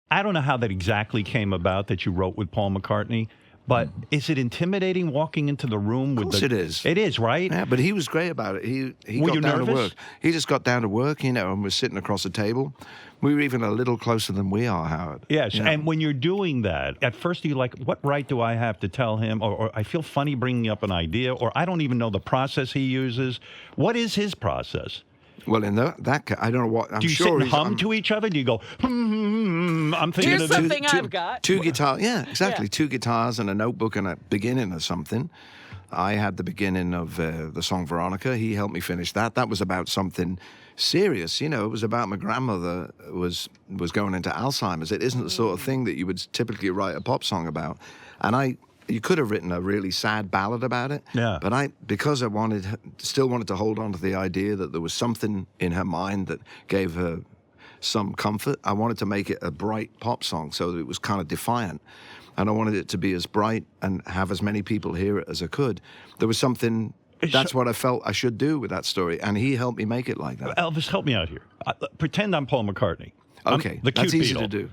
I don't know how that exactly came about that you wrote with Paul McCartney, but is it intimidating walking into the room with Of course the... it is. It is, right? Yeah, but he was great about it. He Were got you down nervous? to work. He just got down to work, and was sitting across the table. We were even a little closer than we are, Howard. Yes, You know? and when you're doing that, at first you're like, what right do I have to tell him? Or I feel funny bringing up an idea, or I don't even know the process he uses. What is his process? Well, in I don't know what. I'm Do you sure sit and he's- hum I'm- to each other? Do you go, I'm thinking Here's of this? something I've got. Two guitars, yeah, exactly. Yeah. 2 guitars and a notebook and a beginning of something. I had the beginning of the song Veronica. He helped me finish that. That was about something serious, It was about my grandmother was going into Alzheimer's. It isn't the sort of thing that you would typically write a pop song about. And you could have written a really sad ballad about it. Yeah. But because I still wanted to hold on to the idea that there was something in her mind that gave her some comfort, I wanted to make it a bright pop song so that it was kind of defiant. And I wanted it to be as bright and have as many people hear it as I could. There was something, that's what I felt I should do with that story. And he helped me make it like that. Elvis, help me out here. Pretend I'm Paul McCartney. Okay, the cute that's easy Beatle. to do.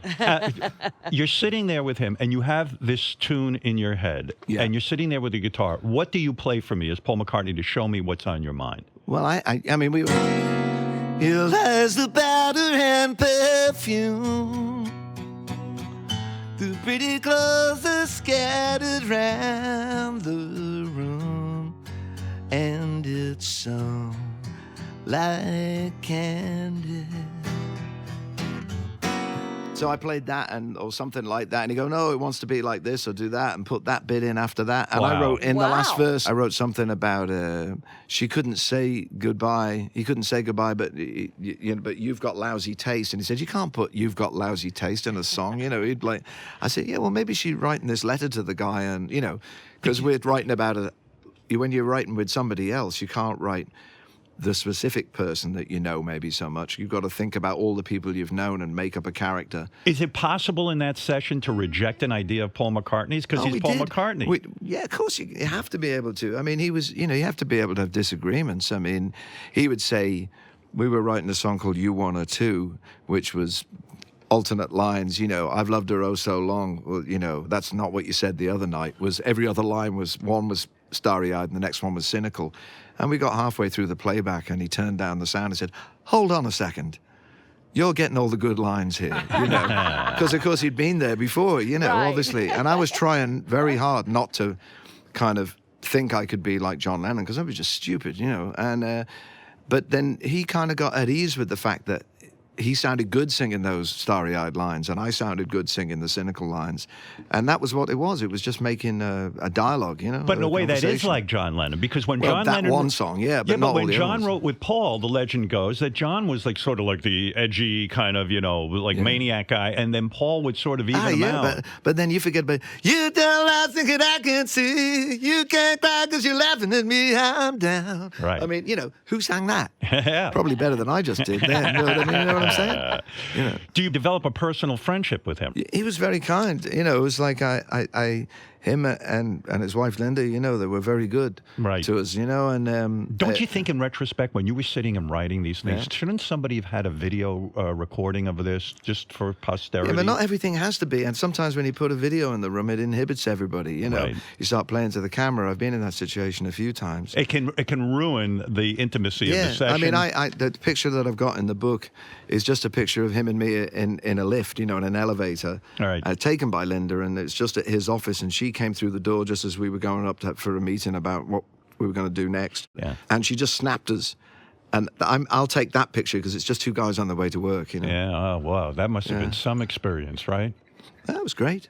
You're sitting there with him, and you have this tune in your head, Yeah. and you're sitting there with the guitar. What do you play for me as Paul McCartney to show me what's on your mind? Well, I mean, we were... Your eyes, the powder and perfume, the pretty clothes are scattered round the room, and it's so like candy. So I played that or something like that, and he go, no, it wants to be like this or do that, and put that bit in after that. And I Wow. wrote in the last Wow. verse, I wrote something about she couldn't say goodbye. He couldn't say goodbye, but but you've got lousy taste. And he said, you can't put "you've got lousy taste" in a song. He'd like. I said, yeah, well, maybe she's writing this letter to the guy, and because we're writing about it. When you're writing with somebody else, you can't write the specific person that maybe so much. You've got to think about all the people you've known and make up a character. Is it possible in that session to reject an idea of Paul McCartney's? Because he's we Paul did. McCartney. Yeah, of course you have to be able to. I mean, he was, you have to be able to have disagreements. I mean, he would say, we were writing a song called You One or Two, which was alternate lines, I've loved her oh so long. Well, that's not what you said the other night. Was every other line was, one was starry-eyed and the next one was cynical. And we got halfway through the playback and he turned down the sound and said, hold on a second. You're getting all the good lines here, Because, of course, he'd been there before, Right. obviously. And I was trying very hard not to kind of think I could be like John Lennon, because I was just stupid, And but then he kind of got at ease with the fact that he sounded good singing those starry-eyed lines, and I sounded good singing the cynical lines. And that was what it was. It was just making a dialogue, But in a way, that is conversation. like John Lennon, because when Well, John that Lennon... one song, yeah, but not all when the John others. wrote with Paul, the legend goes that John was like sort of like the edgy kind of, maniac guy, and then Paul would sort of even him out. But then you forget about, you don't lie thinking I can see, you can't cry because you're laughing at me, I'm down. Right. I mean, who sang that? Yeah. Probably better than I just did then. You know what I mean? You know what I'm saying? Do you develop a personal friendship with him? He was very kind. It was like him and his wife Linda, they were very good Right. to us, and Don't you think in retrospect, when you were sitting and writing these things, Yeah. shouldn't somebody have had a video recording of this just for posterity? Yeah, but not everything has to be. And sometimes when you put a video in the room, it inhibits everybody. Right. You start playing to the camera. I've been in that situation a few times. It can ruin the intimacy of the session. I mean, the picture that I've got in the book is just a picture of him and me in a lift, in an elevator, All right. taken by Linda, and it's just at his office, and she came through the door just as we were going up for a meeting about what we were going to do next, Yeah. and she just snapped us. And I'll take that picture because it's just 2 guys on their way to work, Yeah, oh, wow. That must have Yeah. been some experience, right? That was great.